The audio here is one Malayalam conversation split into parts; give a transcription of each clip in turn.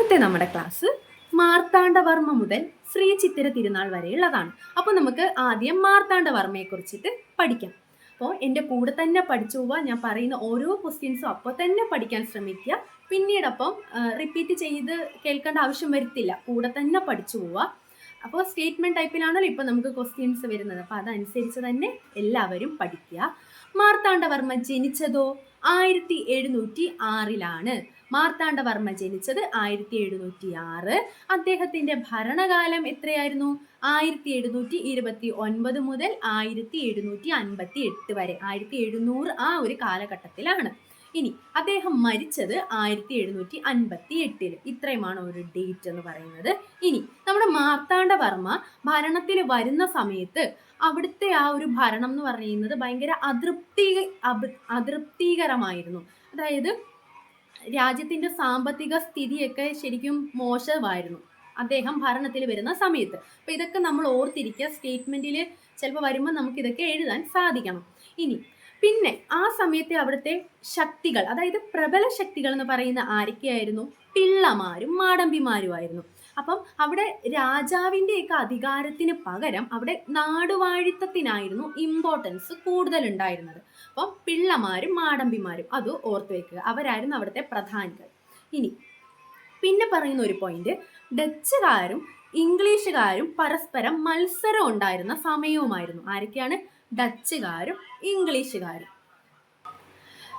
ഇന്നത്തെ നമ്മുടെ ക്ലാസ് മാർത്താണ്ഡവർമ്മ മുതൽ ശ്രീ ചിത്തിര തിരുനാൾ വരെയുള്ളതാണ്. അപ്പോൾ നമുക്ക് ആദ്യം മാർത്താണ്ഡവർമ്മയെ കുറിച്ചിട്ട് പഠിക്കാം. അപ്പോൾ എൻ്റെ കൂടെ തന്നെ പഠിച്ചു പോവുക. ഞാൻ പറയുന്ന ഓരോ ക്വസ്റ്റ്യൻസും അപ്പോൾ തന്നെ പഠിക്കാൻ ശ്രമിക്കുക. പിന്നീടപ്പം റിപ്പീറ്റ് ചെയ്ത് കേൾക്കേണ്ട ആവശ്യം വരത്തില്ല, കൂടെ തന്നെ പഠിച്ചു പോവുക. അപ്പോൾ സ്റ്റേറ്റ്മെൻറ്റ് ടൈപ്പിലാണല്ലോ ഇപ്പോൾ നമുക്ക് ക്വസ്റ്റ്യൻസ് വരുന്നത്, അപ്പോൾ അതനുസരിച്ച് തന്നെ എല്ലാവരും പഠിക്കുക. മാർത്താണ്ഡവർമ്മ ജനിച്ചതോ 1706 മാർത്താണ്ഡവർമ്മ ജനിച്ചത് 1706. അദ്ദേഹത്തിന്റെ ഭരണകാലം എത്രയായിരുന്നു? 1729 മുതൽ 1758 വരെ, 1700 ആ ഒരു കാലഘട്ടത്തിലാണ്. ഇനി അദ്ദേഹം മരിച്ചത് 1758. ഇത്രയുമാണ് ഒരു ഡേറ്റ് എന്ന് പറയുന്നത്. ഇനി നമ്മുടെ മാർത്താണ്ഡവർമ്മ ഭരണത്തിൽ വരുന്ന സമയത്ത് അവിടുത്തെ ആ ഒരു ഭരണം എന്ന് പറയുന്നത് ഭയങ്കര അതൃപ്തികരമായിരുന്നു. അതായത് രാജ്യത്തിന്റെ സാമ്പത്തിക സ്ഥിതിയൊക്കെ ശരിക്കും മോശമായിരുന്നു അദ്ദേഹം ഭരണത്തിൽ വരുന്ന സമയത്ത്. അപ്പൊ ഇതൊക്കെ നമ്മൾ ഓർത്തിരിക്കുക. സ്റ്റേറ്റ്മെന്റിൽ ചിലപ്പോൾ വരുമ്പോൾ നമുക്ക് ഇതൊക്കെ എഴുതാൻ സാധിക്കണം. ഇനി പിന്നെ ആ സമയത്തെ അവിടുത്തെ ശക്തികൾ, അതായത് പ്രബല ശക്തികൾ എന്ന് പറയുന്ന ആരൊക്കെയായിരുന്നു? പിള്ളമാരും മാടമ്പിമാരുമായിരുന്നു. അപ്പം അവിടെ രാജാവിൻ്റെയൊക്കെ അധികാരത്തിന് പകരം അവിടെ നാടുവാഴിത്തത്തിനായിരുന്നു ഇമ്പോർട്ടൻസ് കൂടുതൽ ഉണ്ടായിരുന്നത്. അപ്പം പിള്ളമാരും മാടമ്പിമാരും അത് ഓർത്തു വെക്കുക, അവരായിരുന്നു അവിടുത്തെ പ്രധാനികൾ. ഇനി പിന്നെ പറയുന്ന ഒരു പോയിന്റ്, ഡച്ചുകാരും ഇംഗ്ലീഷുകാരും പരസ്പരം മത്സരം ഉണ്ടായിരുന്ന സമയവുമായിരുന്നു. ആരൊക്കെയാണ്? ഡച്ചുകാരും ഇംഗ്ലീഷുകാരും.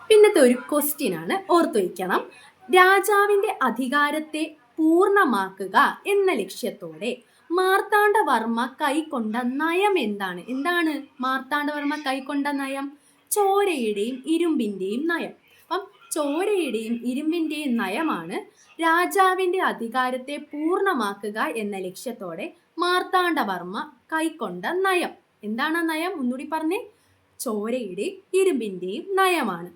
പിന്നത്തെ ഒരു ക്വസ്റ്റ്യൻ ആണ്, ഓർത്തു വയ്ക്കണം. രാജാവിന്റെ അധികാരത്തെ പൂർണ്ണമാക്കുക എന്ന ലക്ഷ്യത്തോടെ മാർത്താണ്ഡവർമ്മ കൈക്കൊണ്ട നയം എന്താണ്? എന്താണ് മാർത്താണ്ഡവർമ്മ കൈക്കൊണ്ട നയം? ചോരയുടെയും ഇരുമ്പിന്റെയും നയം. അപ്പം ചോരയുടെയും ഇരുമ്പിന്റെയും നയമാണ് രാജാവിന്റെ അധികാരത്തെ പൂർണ്ണമാക്കുക എന്ന ലക്ഷ്യത്തോടെ മാർത്താണ്ഡവർമ്മ കൈക്കൊണ്ട നയം. എന്താണ് ആ നയം? ഒന്നുകൂടി പറഞ്ഞേ. ചോരയുടെയും ഇരുമ്പിന്റെയും നയമാണ്.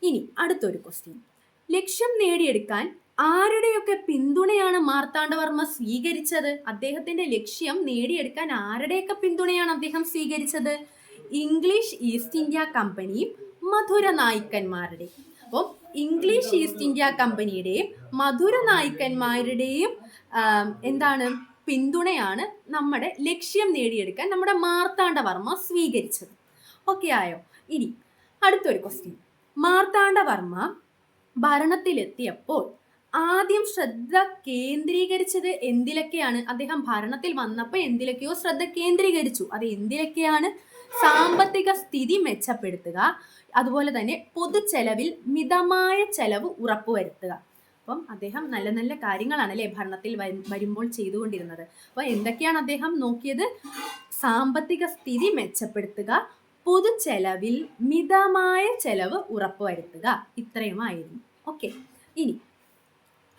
ഇനി അടുത്തൊരു ക്വസ്റ്റ്യൻ, ലക്ഷ്യം നേടിയെടുക്കാൻ ആരുടെയൊക്കെ പിന്തുണയാണ് മാർത്താണ്ഡവർമ്മ സ്വീകരിച്ചത്? അദ്ദേഹത്തിന്റെ ലക്ഷ്യം നേടിയെടുക്കാൻ ആരുടെയൊക്കെ പിന്തുണയാണ് അദ്ദേഹം സ്വീകരിച്ചത്? ഇംഗ്ലീഷ് ഈസ്റ്റ് ഇന്ത്യ കമ്പനിയും മധുര നായ്ക്കന്മാരുടെയും. അപ്പം ഇംഗ്ലീഷ് ഈസ്റ്റ് ഇന്ത്യ കമ്പനിയുടെയും മധുര നായ്ക്കന്മാരുടെയും എന്താണ് പിന്തുണയാണ് നമ്മുടെ ലക്ഷ്യം നേടിയെടുക്കാൻ നമ്മുടെ മാർത്താണ്ഡവർമ്മ സ്വീകരിച്ചത്. ഓക്കെ ആയോ? ഇനി അടുത്തൊരു ക്വസ്റ്റ്യൻ, മാർത്താണ്ഡവർമ്മ ഭരണത്തിലെത്തിയപ്പോൾ ആദ്യം ശ്രദ്ധ കേന്ദ്രീകരിച്ചത് എന്തിലൊക്കെയാണ്? അദ്ദേഹം ഭരണത്തിൽ വന്നപ്പോൾ എന്തിലൊക്കെയോ ശ്രദ്ധ കേന്ദ്രീകരിച്ചു. അത് എന്തിലൊക്കെയാണ്? സാമ്പത്തിക സ്ഥിതി മെച്ചപ്പെടുത്തുക, അതുപോലെ തന്നെ പൊതുചെലവിൽ മിതമായ ചെലവ് ഉറപ്പുവരുത്തുക. അപ്പം അദ്ദേഹം നല്ല നല്ല കാര്യങ്ങളാണ് അല്ലേ ഭരണത്തിൽ വരുമ്പോൾ ചെയ്തുകൊണ്ടിരുന്നത്. അപ്പോൾ എന്തൊക്കെയാണ് അദ്ദേഹം നോക്കിയത്? സാമ്പത്തിക സ്ഥിതി മെച്ചപ്പെടുത്തുക, പൊതുചെലവിൽ മിതമായ ചെലവ് ഉറപ്പുവരുത്തുക, ഇത്രയുമായിരുന്നു. ഓക്കെ. ഇനി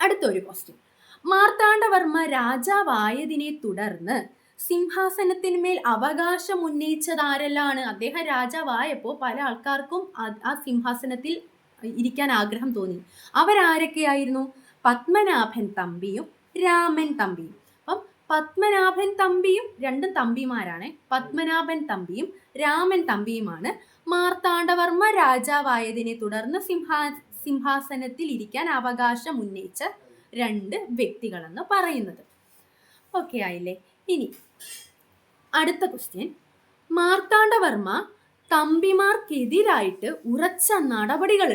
അടുത്തൊരു ക്വസ്റ്റ്യൻ, മാർത്താണ്ഡവർമ്മ രാജാവായതിനെ തുടർന്ന് സിംഹാസനത്തിന്മേൽ അവകാശം ഉന്നയിച്ചത് ആരെല്ലാണ്? അദ്ദേഹം രാജാവായപ്പോൾ പല ആൾക്കാർക്കും ആ സിംഹാസനത്തിൽ ഇരിക്കാൻ ആഗ്രഹം തോന്നി. അവരാരൊക്കെയായിരുന്നു? പത്മനാഭൻ തമ്പിയും രാമൻ തമ്പിയും. അപ്പം പത്മനാഭൻ തമ്പിയും, രണ്ടും തമ്പിമാരാണ്, പത്മനാഭൻ തമ്പിയും രാമൻ തമ്പിയുമാണ് മാർത്താണ്ഡവർമ്മ രാജാവായതിനെ തുടർന്ന് സിംഹാസനത്തിൽ ഇരിക്കാൻ അവകാശം ഉന്നയിച്ച രണ്ട് വ്യക്തികളെന്ന് പറയുന്നത്. ഓക്കെ ആയില്ലേ? ഇനി അടുത്ത ക്വസ്റ്റ്യൻ, മാർത്താണ്ഡവർമ്മ തമ്പിമാർക്കെതിരായിട്ട് ഉറച്ച നടപടികൾ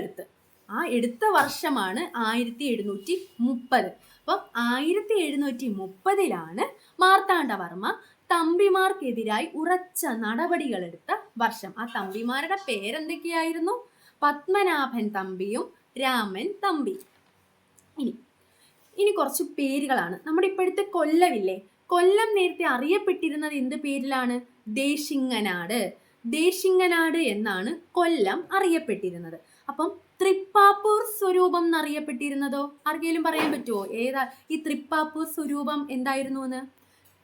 ആ എടുത്ത വർഷമാണ് 1730. അപ്പം 1730 മാർത്താണ്ഡവർമ്മ തമ്പിമാർക്കെതിരായി ഉറച്ച നടപടികൾ എടുത്ത വർഷം. ആ തമ്പിമാരുടെ പേരെന്തൊക്കെയായിരുന്നു? പത്മനാഭൻ തമ്പിയും രാമൻ തമ്പി. ഇനി കുറച്ച് പേരുകളാണ്. നമ്മുടെ ഇപ്പോഴത്തെ കൊല്ലമില്ലേ, കൊല്ലം നേരത്തെ അറിയപ്പെട്ടിരുന്നത് എന്ത് പേരിലാണ്? ദേശിങ്ങനാട്. ദേശിങ്ങനാട് എന്നാണ് കൊല്ലം അറിയപ്പെട്ടിരുന്നത്. അപ്പം തൃപ്പാപ്പൂർ സ്വരൂപം എന്നറിയപ്പെട്ടിരുന്നതോ? ആർക്കെങ്കിലും പറയാൻ പറ്റുമോ ഏതാ ഈ തൃപ്പാപ്പൂർ സ്വരൂപം എന്തായിരുന്നു എന്ന്?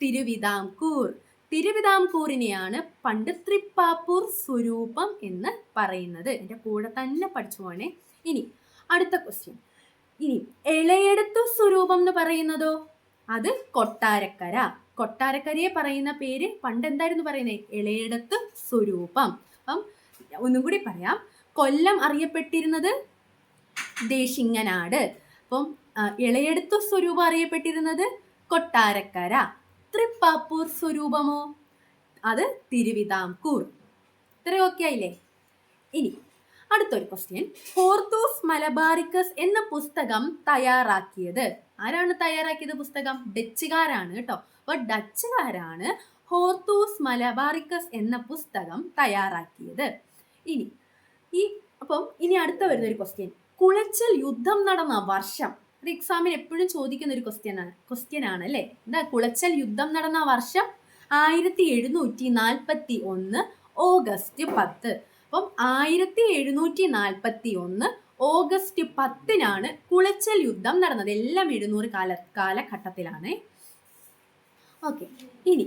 തിരുവിതാംകൂർ. തിരുവിതാംകൂറിനെയാണ് പണ്ട് തൃപ്പാപ്പൂർ സ്വരൂപം എന്ന് പറയുന്നത്. എൻ്റെ കൂടെ തന്നെ പഠിച്ചു പോണേ. ഇനി അടുത്ത ക്വസ്റ്റ്യൻ, ഇനി എളയെടുത്തു സ്വരൂപം എന്ന് പറയുന്നതോ? അത് കൊട്ടാരക്കര. കൊട്ടാരക്കരയെ പറയുന്ന പേര് പണ്ട് എന്തായിരുന്നു പറയുന്നത്? എളയെടുത്തു സ്വരൂപം. അപ്പം ഒന്നും കൂടി പറയാം, കൊല്ലം അറിയപ്പെട്ടിരുന്നത് ദേശിങ്ങനാട്. അപ്പം ഇളയെടുത്തു സ്വരൂപം അറിയപ്പെട്ടിരുന്നത് കൊട്ടാരക്കര. തൃപ്പാപ്പൂർ സ്വരൂപമോ അത് തിരുവിതാംകൂർ. ഇത്രയും ഓക്കെ ആയില്ലേ? ഇനി അടുത്തൊരു ക്വസ്റ്റ്യൻ. ഹോർത്തൂസ് മലബാറിക്കസ് എന്ന പുസ്തകം തയ്യാറാക്കിയത് ആരാണ്? തയ്യാറാക്കിയത് പുസ്തകം ഡച്ചുകാരാണ് കേട്ടോ. അപ്പൊ ഡച്ചുകാരാണ് ഹോർത്തൂസ് മലബാറിക്കസ് എന്ന പുസ്തകം തയ്യാറാക്കിയത്. ഇനി അടുത്ത വരുന്നൊരു ക്വസ്റ്റ്യൻ. കുളച്ചൽ യുദ്ധം നടന്ന വർഷം. അത് എക്സാമിന് എപ്പോഴും ചോദിക്കുന്ന ഒരു ക്വസ്റ്റ്യൻ ആണ് അല്ലേ? എന്താ കുളച്ചൽ യുദ്ധം നടന്ന വർഷം? 1741 ഓഗസ്റ്റ് 10. അപ്പം 1741 ഓഗസ്റ്റ് 10 കുളച്ചൽ യുദ്ധം നടന്നത്. എല്ലാം 700 കാലഘട്ടത്തിലാണ്. ഓക്കെ, ഇനി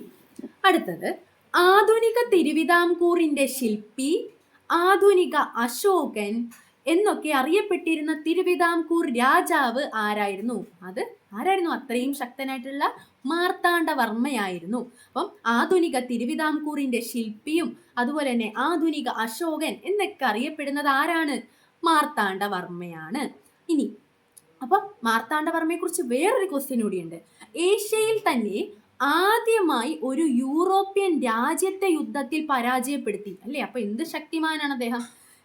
അടുത്തത് ആധുനിക തിരുവിതാംകൂറിന്റെ ശില്പി, ആധുനിക അശോകൻ എന്നൊക്കെ അറിയപ്പെട്ടിരുന്ന തിരുവിതാംകൂർ രാജാവ് ആരായിരുന്നു? അത് ആരായിരുന്നു? അത്രയും ശക്തനായിട്ടുള്ള മാർത്താണ്ഡവർമ്മയായിരുന്നു. അപ്പം ആധുനിക തിരുവിതാംകൂറിന്റെ ശില്പിയും അതുപോലെ തന്നെ ആധുനിക അശോകൻ എന്നൊക്കെ അറിയപ്പെടുന്നത് ആരാണ്? മാർത്താണ്ഡവർമ്മയാണ്. ഇനി അപ്പം മാർത്താണ്ഡവർമ്മയെ കുറിച്ച് വേറൊരു ക്വസ്റ്റ്യൻ കൂടിയുണ്ട്. ഏഷ്യയിൽ തന്നെ ആദ്യമായി ഒരു യൂറോപ്യൻ രാജ്യത്തെ യുദ്ധത്തിൽ പരാജയപ്പെടുത്തി അല്ലേ? അപ്പൊ എന്ത് ശക്തിമാനാണ് അദ്ദേഹം!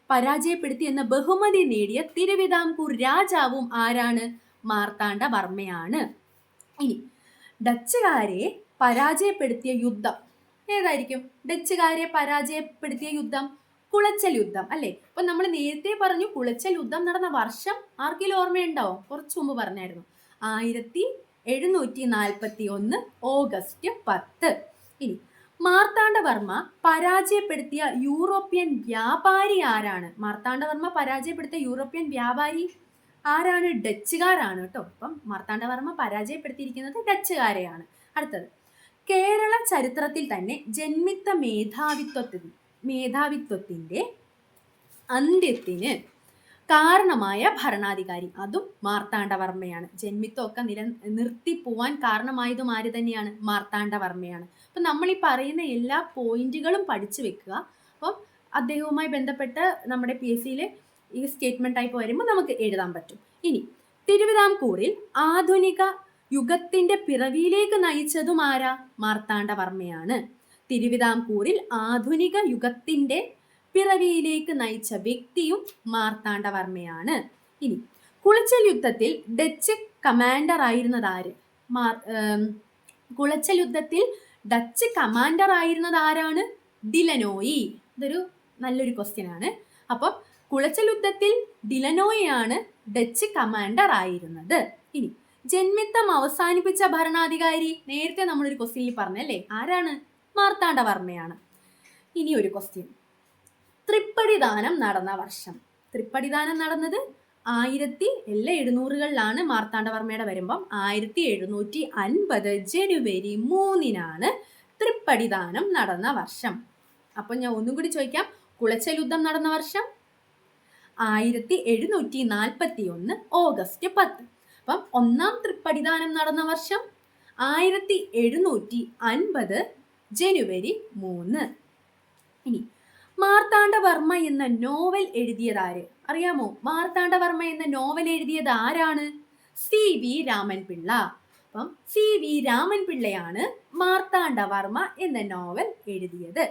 പരാജയപ്പെടുത്തി എന്ന ബഹുമതി നേടിയ തിരുവിതാംകൂർ രാജാവും ആരാണ്? മാർത്താണ്ഡവർമ്മയാണ്. ഇനി ഡച്ചുകാരെ പരാജയപ്പെടുത്തിയ യുദ്ധം ഏതായിരിക്കും? ഡച്ചുകാരെ പരാജയപ്പെടുത്തിയ യുദ്ധം കുളച്ചൽ യുദ്ധം അല്ലേ? അപ്പൊ നമ്മൾ നേരത്തെ പറഞ്ഞു കുളച്ചൽ യുദ്ധം നടന്ന വർഷം ആർക്കെങ്കിലും ഓർമ്മയുണ്ടാവും? കുറച്ചു മുമ്പ് പറഞ്ഞായിരുന്നു. 1741 ഓഗസ്റ്റ് 10. ഇനി മാർത്താണ്ഡവർമ്മ പരാജയപ്പെടുത്തിയ യൂറോപ്യൻ വ്യാപാരി ആരാണ്? മാർത്താണ്ഡവർമ്മ പരാജയപ്പെടുത്തിയ യൂറോപ്യൻ വ്യാപാരി ആരാണ്? ഡച്ചുകാരാണ് കേട്ടോ. അപ്പം മാർത്താണ്ഡവർമ്മ പരാജയപ്പെടുത്തിയിരിക്കുന്നത് ഡച്ചുകാരെയാണ്. അടുത്തത് കേരള ചരിത്രത്തിൽ തന്നെ ജന്മിത്ത മേധാവിത്വത്തിന്റെ അന്ത്യത്തിന് കാരണമായ ഭരണാധികാരി അതും മാർത്താണ്ഡവർമ്മയാണ്. ജന്മിത്വമൊക്കെ നിർത്തിപ്പോവാൻ കാരണമായതും ആര് തന്നെയാണ്? മാർത്താണ്ഡവർമ്മയാണ്. അപ്പം നമ്മൾ ഈ പറയുന്ന എല്ലാ പോയിന്റുകളും പഠിച്ചു വെക്കുക. അപ്പം അദ്ദേഹവുമായി ബന്ധപ്പെട്ട് നമ്മുടെ PSCയിൽ ഈ സ്റ്റേറ്റ്മെന്റ് ടൈപ്പ് വരുമ്പോൾ നമുക്ക് എഴുതാൻ പറ്റും. ഇനി തിരുവിതാംകൂറിൽ ആധുനിക യുഗത്തിന്റെ പിറവിയിലേക്ക് നയിച്ചതും ആരാ? മാർത്താണ്ഡവർമ്മയാണ്. തിരുവിതാംകൂറിൽ ആധുനിക യുഗത്തിന്റെ പിറവിയിലേക്ക് നയിച്ച വ്യക്തിയും മാർത്താണ്ഡവർമ്മയാണ്. ഇനി കുളച്ചൽ യുദ്ധത്തിൽ ഡച്ച് കമാൻഡർ ആയിരുന്നത് ആര്? കുളച്ചൽ യുദ്ധത്തിൽ ഡച്ച് കമാൻഡർ ആയിരുന്നത് ആരാണ്? ഡിലനോയി. ഇതൊരു നല്ലൊരു ക്വസ്റ്റ്യൻ ആണ്. അപ്പം കുളച്ചൽ യുദ്ധത്തിൽ ഡിലനോയാണ് ഡച്ച് കമാൻഡർ ആയിരുന്നത്. ഇനി ജന്മിത്തം അവസാനിപ്പിച്ച ഭരണാധികാരി നേരത്തെ നമ്മളൊരു ക്വസ്റ്റ്യനിൽ പറഞ്ഞല്ലേ, ആരാണ്? മാർത്താണ്ഡവർമ്മയാണ്. ഇനി ഒരു ക്വസ്റ്റ്യൻ. തൃപ്പടിദാനം നടന്ന വർഷം. തൃപ്പടിദാനം നടന്നത് 1700-കളിലാണ്. മാർത്താണ്ഡവർമ്മയുടെ വരുമ്പം 1750 ജനുവരി 3 തൃപ്പടിദാനം നടന്ന വർഷം. അപ്പം ഞാൻ ഒന്നും കൂടി ചോദിക്കാം. കുളച്ചൽ യുദ്ധം നടന്ന വർഷം 1741 ഓഗസ്റ്റ് 10. അപ്പം ഒന്നാം തൃപ്പടിദാനം നടന്ന വർഷം 1750 ജനുവരി 3. ഇനി മാർത്താണ്ഡവർമ്മ എന്ന നോവൽ എഴുതിയത് ആര്? അറിയാമോ? മാർത്താണ്ഡവർമ്മ എന്ന നോവൽ എഴുതിയത് ആരാണ്? CV രാമൻപിള്ള. അപ്പം CV രാമൻപിള്ളയാണ് മാർത്താണ്ഡവർമ്മ എന്ന നോവൽ എഴുതിയത്.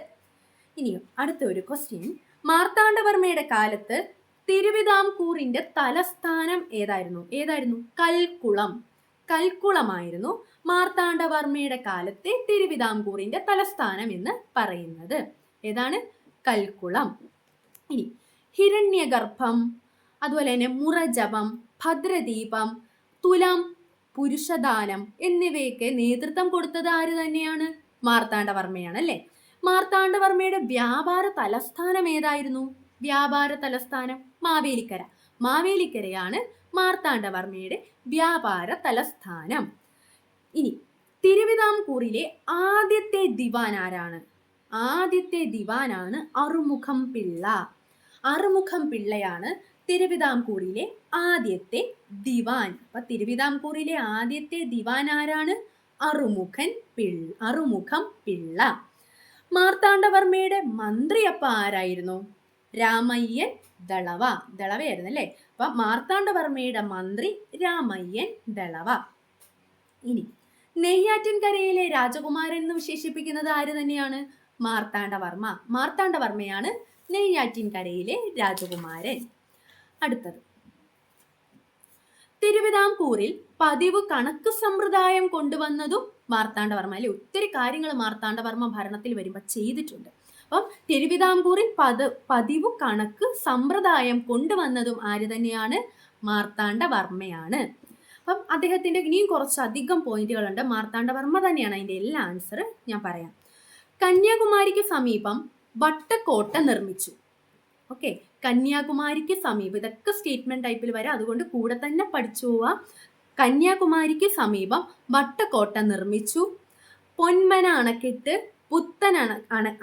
ഇനിയും അടുത്ത ഒരു ക്വസ്റ്റ്യൻ. മാർത്താണ്ഡവർമ്മയുടെ കാലത്ത് തിരുവിതാംകൂറിന്റെ തലസ്ഥാനം ഏതായിരുന്നു? കൽക്കുളമായിരുന്നു മാർത്താണ്ഡവർമ്മയുടെ കാലത്തെ തിരുവിതാംകൂറിന്റെ തലസ്ഥാനം എന്ന് പറയുന്നത്. ഏതാണ്? കൽക്കുളം. ഇനി ഹിരണ്യഗർഭം, അതുപോലെ തന്നെ മുറജപം, ഭദ്രദീപം, തുലാം പുരുഷദാനം എന്നിവയൊക്കെ നേതൃത്വം കൊടുത്തത് ആര് തന്നെയാണ്? മാർത്താണ്ഡവർമ്മയാണ് അല്ലേ? മാർത്താണ്ഡവർമ്മയുടെ വ്യാപാര തലസ്ഥാനം ഏതായിരുന്നു? വ്യാപാര തലസ്ഥാനം മാവേലിക്കരയാണ് മാർത്താണ്ഡവർമ്മയുടെ വ്യാപാര തലസ്ഥാനം. ഇനി തിരുവിതാംകൂറിലെ ആദ്യത്തെ ദിവാൻ ആരാണ്? ആദ്യത്തെ ദിവാനാണ് അറുമുഖം പിള്ള. അറുമുഖം പിള്ളയാണ് തിരുവിതാംകൂറിലെ ആദ്യത്തെ ദിവാൻ. അപ്പൊ തിരുവിതാംകൂറിലെ ആദ്യത്തെ ദിവാൻ ആരാണ്? അറുമുഖം പിള്ള. മാർത്താണ്ഡവർമ്മയുടെ മന്ത്രി അപ്പ ആരായിരുന്നു? രാമയ്യൻ ദളവ. ദളവയായിരുന്നു അല്ലേ? അപ്പൊ മാർത്താണ്ഡവർമ്മയുടെ മന്ത്രി രാമയ്യൻ ദളവ. ഇനി നെയ്യാറ്റിൻകരയിലെ രാജകുമാരൻ എന്ന് വിശേഷിപ്പിക്കുന്നത് ആര് തന്നെയാണ്? മാർത്താണ്ഡവർമ്മ. മാർത്താണ്ഡവർമ്മയാണ് നെയ്യാറ്റിൻകരയിലെ രാജകുമാരൻ. അടുത്തത്, തിരുവിതാംകൂറിൽ പതിവ് കണക്ക് സമ്പ്രദായം കൊണ്ടുവന്നതും മാർത്താണ്ഡവർമ്മ അല്ലെ. ഒത്തിരി കാര്യങ്ങൾ മാർത്താണ്ഡവർമ്മ ഭരണത്തിൽ വരുമ്പോൾ ചെയ്തിട്ടുണ്ട്. അപ്പം തിരുവിതാംകൂറിൽ പതിവ് കണക്ക് സമ്പ്രദായം കൊണ്ടുവന്നതും ആര് തന്നെയാണ്? മാർത്താണ്ഡവർമ്മയാണ്. അപ്പം അദ്ദേഹത്തിന്റെ ഇനിയും കുറച്ചധികം പോയിന്റുകളുണ്ട്. മാർത്താണ്ഡവർമ്മ തന്നെയാണ് അതിന്റെ എല്ലാ ആൻസർ ഞാൻ പറയാം. കന്യാകുമാരിക്ക് സമീപം വട്ടക്കോട്ട നിർമ്മിച്ചു. ഓക്കെ, കന്യാകുമാരിക്ക് സമീപം, ഇതൊക്കെ സ്റ്റേറ്റ്മെന്റ് ടൈപ്പിൽ വരാം, അതുകൊണ്ട് കൂടെ തന്നെ പഠിച്ചു പോവാ. കന്യാകുമാരിക്ക് സമീപം വട്ടക്കോട്ട നിർമ്മിച്ചു. പൊന്മന അണക്കെട്ട്, പുത്തൻ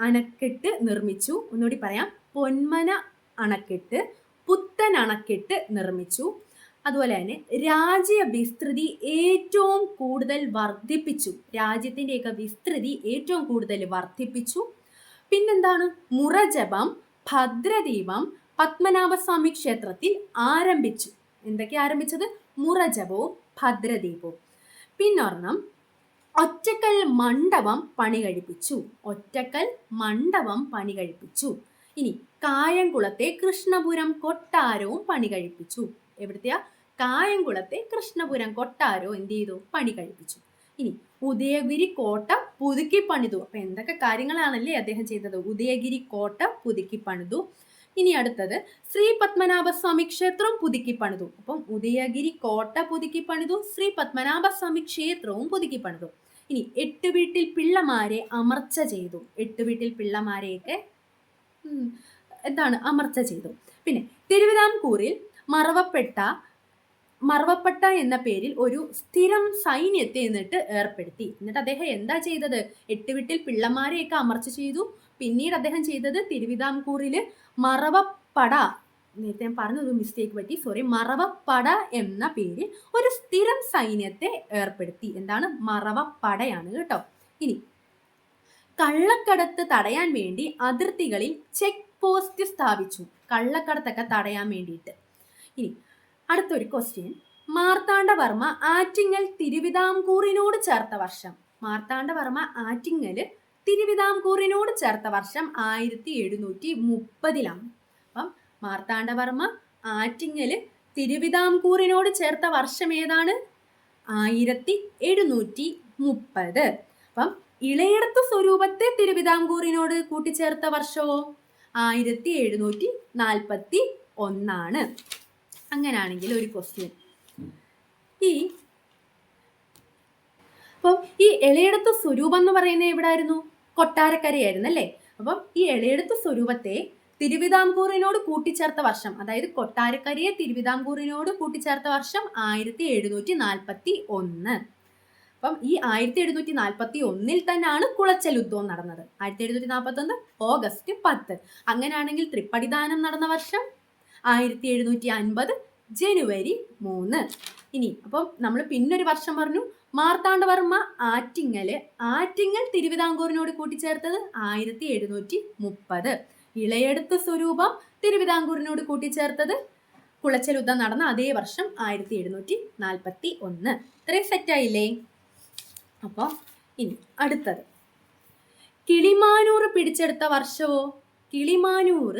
അണക്കെട്ട് നിർമ്മിച്ചു. ഒന്നുകൂടി പറയാം, പൊന്മന അണക്കെട്ട്, പുത്തൻ അണക്കെട്ട് നിർമ്മിച്ചു. അതുപോലെ തന്നെ രാജ്യ വിസ്തൃതി ഏറ്റവും കൂടുതൽ വർദ്ധിപ്പിച്ചു. രാജ്യത്തിൻ്റെയൊക്കെ വിസ്തൃതി ഏറ്റവും കൂടുതൽ വർദ്ധിപ്പിച്ചു. പിന്നെന്താണ്? മുറജപം, ഭദ്രദീപം പത്മനാഭസ്വാമി ക്ഷേത്രത്തിൽ ആരംഭിച്ചു. എന്തൊക്കെ ആരംഭിച്ചത്? മുറജപവും ഭദ്രദീപവും. പിന്നൊരെണ്ണം, ഒറ്റക്കൽ മണ്ഡപം പണി കഴിപ്പിച്ചു. ഒറ്റക്കൽ മണ്ഡപം പണി കഴിപ്പിച്ചു. ഇനി കായംകുളത്തെ കൃഷ്ണപുരം കൊട്ടാരവും പണി കഴിപ്പിച്ചു. എവിടത്തെയാ? കായംകുളത്തെ കൃഷ്ണപുരം കൊട്ടാരവും എന്ത് ചെയ്തു? പണി കഴിപ്പിച്ചു. ഇനി ഉദയഗിരി കോട്ട പുതുക്കി പണിതു. അപ്പൊ എന്തൊക്കെ കാര്യങ്ങളാണല്ലേ അദ്ദേഹം ചെയ്തത്? ഉദയഗിരി കോട്ട പുതുക്കി പണിതു. ഇനി അടുത്തത്, ശ്രീ പത്മനാഭസ്വാമി ക്ഷേത്രം പുതുക്കി പണിതു. അപ്പം ഉദയഗിരി കോട്ട പുതുക്കി പണിതു, ശ്രീ പത്മനാഭസ്വാമി ക്ഷേത്രവും പുതുക്കി പണിതു. ഇനി 8 വീട്ടിൽ പിള്ളമാരെ അമർച്ച ചെയ്തു. 8 വീട്ടിൽ പിള്ളമാരെയൊക്കെ എന്താണ്? അമർച്ച ചെയ്തു. പിന്നെ തിരുവിതാംകൂറിൽ മറവപ്പട്ട എന്ന പേരിൽ ഒരു സ്ഥിരം സൈന്യത്തെ എന്നിട്ട് ഏർപ്പെടുത്തി. എന്നിട്ട് അദ്ദേഹം എന്താ ചെയ്തത്? 8 വീട്ടിൽ പിള്ളമാരെയൊക്കെ അമർച്ച ചെയ്തു. പിന്നീട് അദ്ദേഹം ചെയ്തത് തിരുവിതാംകൂറില് മറവപ്പട, നേരത്തെ ഞാൻ പറഞ്ഞൊരു മിസ്റ്റേക്ക് പറ്റി, സോറി, മറവപ്പട എന്ന പേരിൽ ഒരു സ്ഥിരം സൈന്യത്തെ ഏർപ്പെടുത്തി. എന്താണ്? മറവപ്പടയാണ് കേട്ടോ. ഇനി കള്ളക്കടത്ത് തടയാൻ വേണ്ടി അതിർത്തികളിൽ ചെക്ക് പോസ്റ്റ് സ്ഥാപിച്ചു. കള്ളക്കടത്തൊക്കെ തടയാൻ വേണ്ടിയിട്ട്. ഇനി അടുത്തൊരു ക്വസ്റ്റ്യൻ, മാർത്താണ്ഡവർമ്മ ആറ്റിങ്ങൽ തിരുവിതാംകൂറിനോട് ചേർത്ത വർഷം. മാർത്താണ്ഡവർമ്മ ആറ്റിങ്ങല് തിരുവിതാംകൂറിനോട് ചേർത്ത വർഷം 1730. അപ്പം മാർത്താണ്ഡവർമ്മ ആറ്റിങ്ങല് തിരുവിതാംകൂറിനോട് ചേർത്ത വർഷം ഏതാണ്? 1730. അപ്പം ഇളയടത്ത് സ്വരൂപത്തെ തിരുവിതാംകൂറിനോട് കൂട്ടിച്ചേർത്ത വർഷമോ 1741. അങ്ങനാണെങ്കിൽ ഒരു ക്വസ്റ്റ്യൻ, അപ്പം ഈ എളയടത്ത് സ്വരൂപം എന്ന് പറയുന്നത് എവിടായിരുന്നു? കൊട്ടാരക്കരയായിരുന്നു അല്ലേ? അപ്പം ഈ എളയടത്ത് സ്വരൂപത്തെ തിരുവിതാംകൂറിനോട് കൂട്ടിച്ചേർത്ത വർഷം, അതായത് കൊട്ടാരക്കരയെ തിരുവിതാംകൂറിനോട് കൂട്ടിച്ചേർത്ത വർഷം 1741. അപ്പം ഈ 1741 തന്നെയാണ് കുളച്ചൽ യുദ്ധവും നടന്നത്. 1741 ഓഗസ്റ്റ് 10. അങ്ങനെയാണെങ്കിൽ തൃപ്പടിദാനം നടന്ന വർഷം 1750 ജനുവരി 3. ഇനി അപ്പം നമ്മൾ പിന്നൊരു വർഷം പറഞ്ഞു, മാർത്താണ്ഡവർമ്മ ആറ്റിങ്ങൽ തിരുവിതാംകൂറിനോട് കൂട്ടിച്ചേർത്തത് 1730. ഇളയടത്ത് സ്വരൂപം തിരുവിതാംകൂറിനോട് കൂട്ടിച്ചേർത്തത് കുളച്ചൽ യുദ്ധം നടന്ന അതേ വർഷം 1741. ഇത്രയും സെറ്റായില്ലേ? അപ്പോൾ ഇനി അടുത്തത്, കിളിമാനൂർ പിടിച്ചെടുത്ത വർഷമോ? കിളിമാനൂർ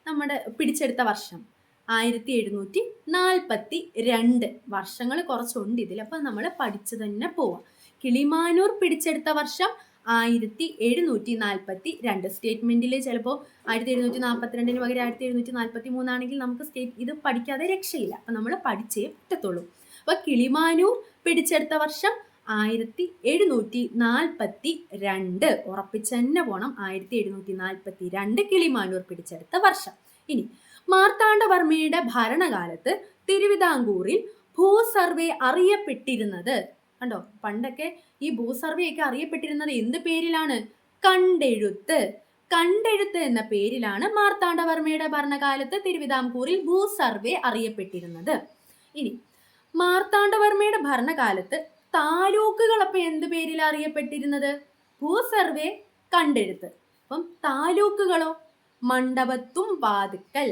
നമ്മുടെ പിടിച്ചെടുത്ത വർഷം 1742. വർഷങ്ങൾ കുറച്ചുണ്ട് ഇതിൽ, അപ്പം നമ്മൾ പഠിച്ചു തന്നെ പോവാം. കിളിമാനൂർ പിടിച്ചെടുത്ത വർഷം 1742. സ്റ്റേറ്റ്മെന്റിൽ ചിലപ്പോൾ 1742 പകരം 1743 ആണെങ്കിൽ നമുക്ക് ഇത് പഠിക്കാതെ രക്ഷയില്ല. അപ്പം നമ്മൾ പഠിച്ചേ പറ്റത്തുള്ളൂ. അപ്പോൾ കിളിമാനൂർ പിടിച്ചെടുത്ത വർഷം 1742. ഉറപ്പിച്ച് തന്നെ പോണം, 1742 കിളിമാനൂർ പിടിച്ചെടുത്ത വർഷം. ഇനി മാർത്താണ്ഡവർമ്മയുടെ ഭരണകാലത്ത് തിരുവിതാംകൂറിൽ ഭൂസർവേ അറിയപ്പെട്ടിരുന്നത്, കണ്ടോ, പണ്ടൊക്കെ ഈ ഭൂസർവേ ഒക്കെ അറിയപ്പെട്ടിരുന്നത് എന്ത് പേരിലാണ്? കണ്ടെഴുത്ത്. കണ്ടെഴുത്ത് എന്ന പേരിലാണ് മാർത്താണ്ഡവർമ്മയുടെ ഭരണകാലത്ത് തിരുവിതാംകൂറിൽ ഭൂസർവേ അറിയപ്പെട്ടിരുന്നത്. ഇനി മാർത്താണ്ഡവർമ്മയുടെ ഭരണകാലത്ത് താലൂക്കുകൾ അപ്പം എന്ത് പേരിൽ അറിയപ്പെട്ടിരുന്നത്? ഭൂസർവേ, കണ്ടെഴുത്ത്. അപ്പം താലൂക്കുകളോ? മണ്ഡപത്തും വാതുക്കൽ.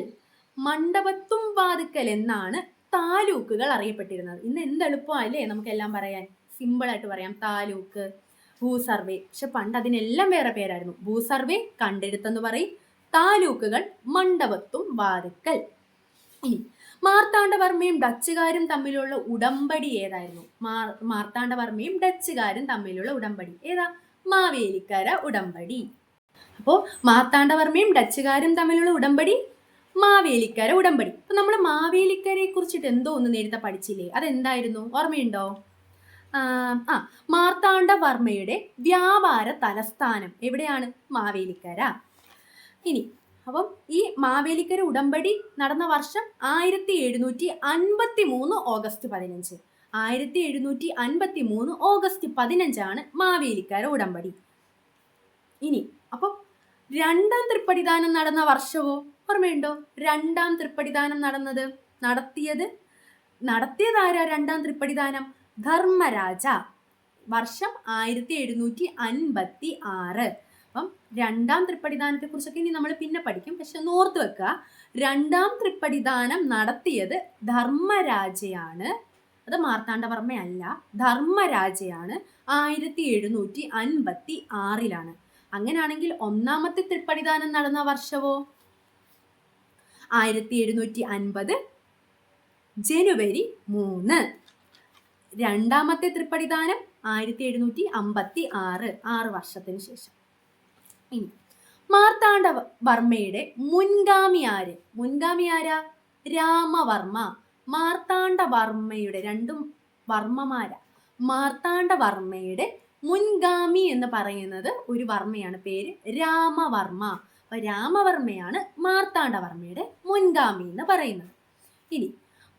മണ്ഡപത്തും വാതുക്കൽ എന്നാണ് താലൂക്കുകൾ അറിയപ്പെട്ടിരുന്നത്. ഇന്ന് എന്ത് എളുപ്പമല്ലേ നമുക്കെല്ലാം പറയാൻ, സിമ്പിളായിട്ട് പറയാം. താലൂക്ക്, ഭൂസർവേ. പക്ഷെ പണ്ട് അതിനെല്ലാം വേറെ പേരായിരുന്നു. ഭൂസർവേ കണ്ടെടുത്തെന്ന് പറയും, താലൂക്കുകൾ മണ്ഡപത്തും വാതുക്കൽ. ഇനി മാർത്താണ്ഡവർമ്മയും ഡച്ചുകാരും തമ്മിലുള്ള ഉടമ്പടി ഏതായിരുന്നു? മാർത്താണ്ഡവർമ്മയും ഡച്ചുകാരും തമ്മിലുള്ള ഉടമ്പടി ഏതാ? മാവേലിക്കര ഉടമ്പടി. അപ്പോൾ മാർത്താണ്ഡവർമ്മയും ഡച്ചുകാരും തമ്മിലുള്ള ഉടമ്പടി മാവേലിക്കര ഉടമ്പടി. അപ്പൊ നമ്മൾ മാവേലിക്കരയെ കുറിച്ചിട്ട് എന്തോ ഒന്ന് നേരത്തെ പഠിച്ചില്ലേ? അതെന്തായിരുന്നു, ഓർമ്മയുണ്ടോ? മാർത്താണ്ഡവർമ്മയുടെ വ്യാപാര തലസ്ഥാനം എവിടെയാണ്? മാവേലിക്കര. ഇനി അപ്പം ഈ മാവേലിക്കര ഉടമ്പടി നടന്ന വർഷം 1753 ഓഗസ്റ്റ് 15. 1753 ഓഗസ്റ്റ് 15 മാവേലിക്കര ഉടമ്പടി. ഇനി അപ്പം രണ്ടാം തൃപ്പടിദാനം നടന്ന വർഷവോ ഓർമ്മയുണ്ടോ? രണ്ടാം തൃപ്പടിദാനം നടത്തിയതാരാ? രണ്ടാം തൃപ്പടിദാനം ധർമ്മരാജ. വർഷം 1756. അപ്പം രണ്ടാം തൃപ്പടിദാനത്തെ കുറിച്ചൊക്കെ ഇനി നമ്മൾ പിന്നെ പഠിക്കും. പക്ഷെ ഓർത്ത് വെക്കുക, രണ്ടാം തൃപ്പടിദാനം നടത്തിയത് ധർമ്മരാജയാണ്. അത് മാർത്താണ്ഡവർമ്മയല്ല, ധർമ്മരാജയാണ്. 1756. അങ്ങനെയാണെങ്കിൽ ഒന്നാമത്തെ തൃപ്പടിദാനം നടന്ന വർഷവോ 1750 ജനുവരി 3. രണ്ടാമത്തെ തൃപ്പടിദാനം 1756, 6 വർഷത്തിന് ശേഷം. ഇനി മാർത്താണ്ഡവർമ്മയുടെ മുൻഗാമി ആര്? മുൻഗാമി ആരാ? രാമവർമ്മ. മാർത്താണ്ഡവർമ്മയുടെ രണ്ടും വർമ്മമാരാ. മാർത്താണ്ഡവർമ്മയുടെ മുൻഗാമി എന്ന് പറയുന്നത് ഒരു വർമ്മയാണ്, പേര് രാമവർമ്മ. അപ്പൊ രാമവർമ്മയാണ് മാർത്താണ്ഡവർമ്മയുടെ മുൻഗാമി എന്ന് പറയുന്നത്. ഇനി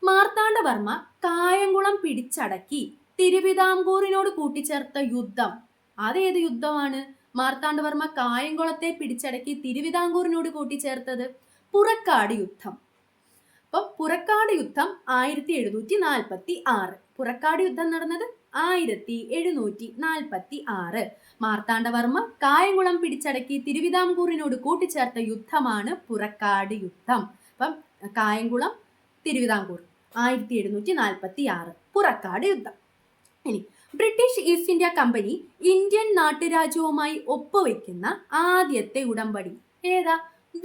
മാർത്താണ്ഡവർമ്മ കായംകുളം പിടിച്ചടക്കി തിരുവിതാംകൂറിനോട് കൂട്ടിച്ചേർത്ത യുദ്ധം, അതേത് യുദ്ധമാണ്? മാർത്താണ്ഡവർമ്മ കായംകുളത്തെ പിടിച്ചടക്കി തിരുവിതാംകൂറിനോട് കൂട്ടിച്ചേർത്തത് പുറക്കാട് യുദ്ധം. അപ്പൊ പുറക്കാട് യുദ്ധം 1746. പുറക്കാട് യുദ്ധം നടന്നത് 1746. മാർത്താണ്ഡവർമ്മ കായംകുളം പിടിച്ചടക്കി തിരുവിതാംകൂറിനോട് കൂട്ടിച്ചേർത്ത യുദ്ധമാണ് പുറക്കാട് യുദ്ധം. അപ്പം കായംകുളം, തിരുവിതാംകൂർ 1746 പുറക്കാട് യുദ്ധം. ഇനി British East India company Indian നാട്ടുരാജ്യവുമായി ഒപ്പുവെക്കുന്ന ആദ്യത്തെ ഉടമ്പടി ഏതാ?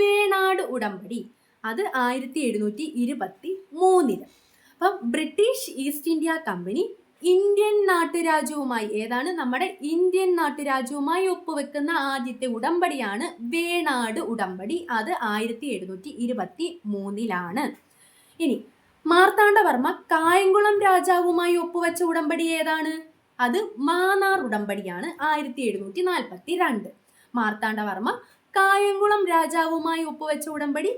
വേണാട് ഉടമ്പടി. അത് 1723. അപ്പം British East India company Indian നാട്ടുരാജ്യവുമായി, ഏതാണ്? നമ്മുടെ ഇന്ത്യൻ നാട്ടുരാജ്യവുമായി ഒപ്പുവെക്കുന്ന ആദ്യത്തെ ഉടമ്പടിയാണ് വേണാട് ഉടമ്പടി. അത് 1723. ഇനി മാർത്താണ്ഡവർമ്മ കായംകുളം രാജാവുമായി ഒപ്പുവെച്ച ഉടമ്പടി ഏതാണ്? അത് മാന്നാർ ഉടമ്പടിയാണ്. 1742. മാർത്താണ്ഡവർമ്മ കായംകുളം രാജാവുമായി ഒപ്പുവെച്ച ഉടമ്പടി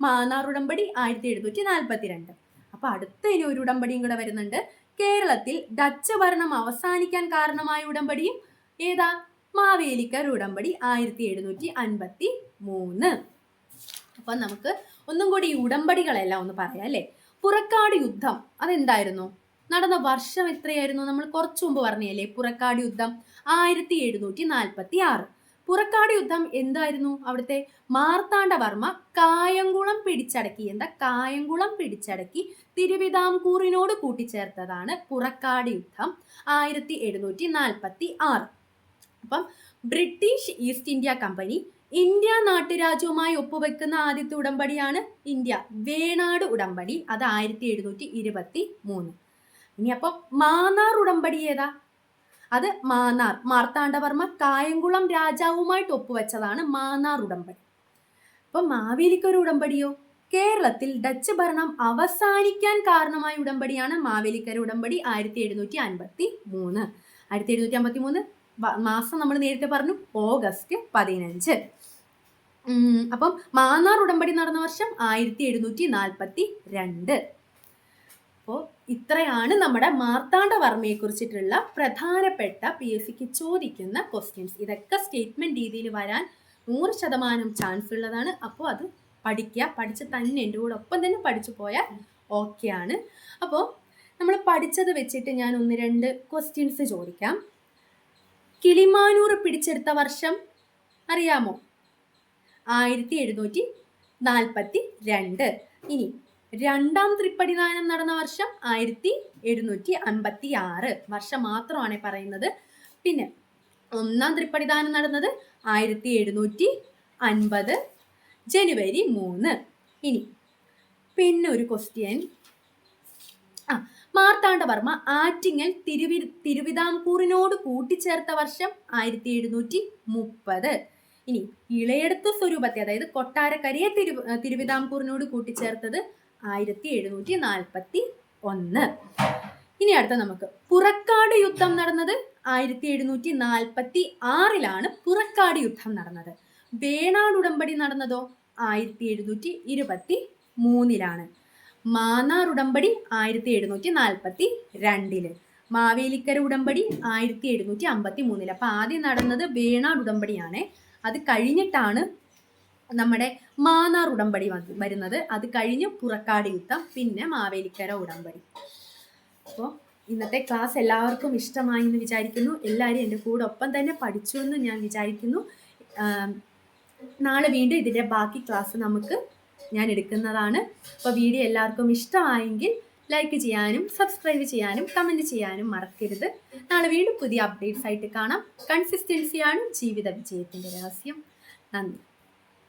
മാന്നാർ ഉടമ്പടി 1742. അപ്പൊ അടുത്ത ഇനി ഒരു ഉടമ്പടിയും കൂടെ വരുന്നുണ്ട്. കേരളത്തിൽ ഡച്ച് ഭരണം അവസാനിക്കാൻ കാരണമായ ഉടമ്പടിയും ഏതാ? മാവേലിക്കര ഉടമ്പടി 1753. അപ്പൊ നമുക്ക് ഒന്നും കൂടി ഈ ഉടമ്പടികളെല്ലാം ഒന്ന് പറയാം അല്ലേ. പുറക്കാട് യുദ്ധം അതെന്തായിരുന്നു? നടന്ന വർഷം എത്രയായിരുന്നു? നമ്മൾ കുറച്ചു മുമ്പ് പറഞ്ഞല്ലേ, പുറക്കാട് യുദ്ധം 1746. പുറക്കാട് യുദ്ധം എന്തായിരുന്നു? അവിടുത്തെ മാർത്താണ്ഡവർമ്മ കായംകുളം പിടിച്ചടക്കി തിരുവിതാംകൂറിനോട് കൂട്ടിച്ചേർത്തതാണ് പുറക്കാട് യുദ്ധം 1746. അപ്പം British East India company India നാട്ടുരാജ്യവുമായി ഒപ്പുവെക്കുന്ന ആദ്യത്തെ ഉടമ്പടിയാണ് വേണാട് ഉടമ്പടി. അത് 1723. ഇനി അപ്പം മാന്നാർ ഉടമ്പടി ഏതാ? അത് മാർത്താണ്ഡവർമ്മ കായംകുളം രാജാവുമായിട്ട് ഒപ്പുവെച്ചതാണ് മാന്നാർ ഉടമ്പടി. അപ്പൊ മാവേലിക്കര ഉടമ്പടിയോ? കേരളത്തിൽ ഡച്ച് ഭരണം അവസാനിക്കാൻ കാരണമായ ഉടമ്പടിയാണ് മാവേലിക്കര ഉടമ്പടി 1753. 1753 മാസം നമ്മൾ നേരത്തെ പറഞ്ഞു, ഓഗസ്റ്റ് 15. അപ്പം മാന്നാർ ഉടമ്പടി നടന്ന വർഷം 1742. അപ്പോൾ ഇത്രയാണ് നമ്മുടെ മാർത്താണ്ഡവർമ്മയെ കുറിച്ചിട്ടുള്ള പ്രധാനപ്പെട്ട PSCക്ക് ചോദിക്കുന്ന ക്വസ്റ്റ്യൻസ്. ഇതൊക്കെ സ്റ്റേറ്റ്മെന്റ് രീതിയിൽ വരാൻ 100% ചാൻസ് ഉള്ളതാണ്. അപ്പോൾ അത് പഠിച്ച് തന്നെ എൻ്റെ കൂടെ ഒപ്പം തന്നെ പഠിച്ചു പോയാൽ ഓക്കെയാണ്. അപ്പോൾ നമ്മൾ പഠിച്ചത് വെച്ചിട്ട് ഞാൻ 1-2 ക്വസ്റ്റ്യൻസ് ചോദിക്കാം. കിളിമാനൂർ പിടിച്ചെടുത്ത വർഷം അറിയാമോ? 1742. ഇനി രണ്ടാം തൃപ്പടിദാനം നടന്ന വർഷം 1756 വർഷം മാത്രമാണ് പറയുന്നത്. പിന്നെ ഒന്നാം തൃപ്പടിദാനം നടന്നത് 1750 ജനുവരി 3. ഇനി പിന്നെ ഒരു ക്വസ്റ്റ്യൻ, മാർത്താണ്ഡവർമ്മ ആറ്റിങ്ങൽ തിരുവിതാംകൂറിനോട് കൂട്ടിച്ചേർത്ത വർഷം 1730. ഇനി ഇളയെടുത്ത് സ്വരൂപത്തെ, അതായത് കൊട്ടാരക്കരയെ തിരുവിതാംകൂറിനോട് കൂട്ടിച്ചേർത്തത് 1741. ഇനി അടുത്ത നമുക്ക് പുറക്കാട് യുദ്ധം നടന്നത് 1746 പുറക്കാട് യുദ്ധം നടന്നത്. വേണാട് ഉടമ്പടി നടന്നതോ 1723. മാന്നാർ ഉടമ്പടി 1742. മാവേലിക്കര ഉടമ്പടി 1753. അപ്പൊ ആദ്യം നടന്നത് വേണാട് ഉടമ്പടിയാണ്. അത് കഴിഞ്ഞിട്ടാണ് നമ്മുടെ മാന്നാർ ഉടമ്പടി വരുന്നത്. അത് കഴിഞ്ഞ് പുറക്കാട് യുദ്ധം, പിന്നെ മാവേലിക്കര ഉടമ്പടി. അപ്പോൾ ഇന്നത്തെ ക്ലാസ് എല്ലാവർക്കും ഇഷ്ടമായി എന്ന് വിചാരിക്കുന്നു. എല്ലാവരും എൻ്റെ കൂടെ ഒപ്പം തന്നെ പഠിച്ചു എന്ന് ഞാൻ വിചാരിക്കുന്നു. നാളെ വീണ്ടും ഇതിൻ്റെ ബാക്കി ക്ലാസ് ഞാൻ എടുക്കുന്നതാണ്. അപ്പോൾ വീഡിയോ എല്ലാവർക്കും ഇഷ്ടമായെങ്കിൽ ലൈക്ക് ചെയ്യാനും സബ്സ്ക്രൈബ് ചെയ്യാനും കമൻറ്റ് ചെയ്യാനും മറക്കരുത്. നാളെ വീണ്ടും പുതിയ അപ്ഡേറ്റ്സ് ആയിട്ട് കാണാം. കൺസിസ്റ്റൻസിയാണ് ജീവിത വിജയത്തിൻ്റെ രഹസ്യം. നന്ദി.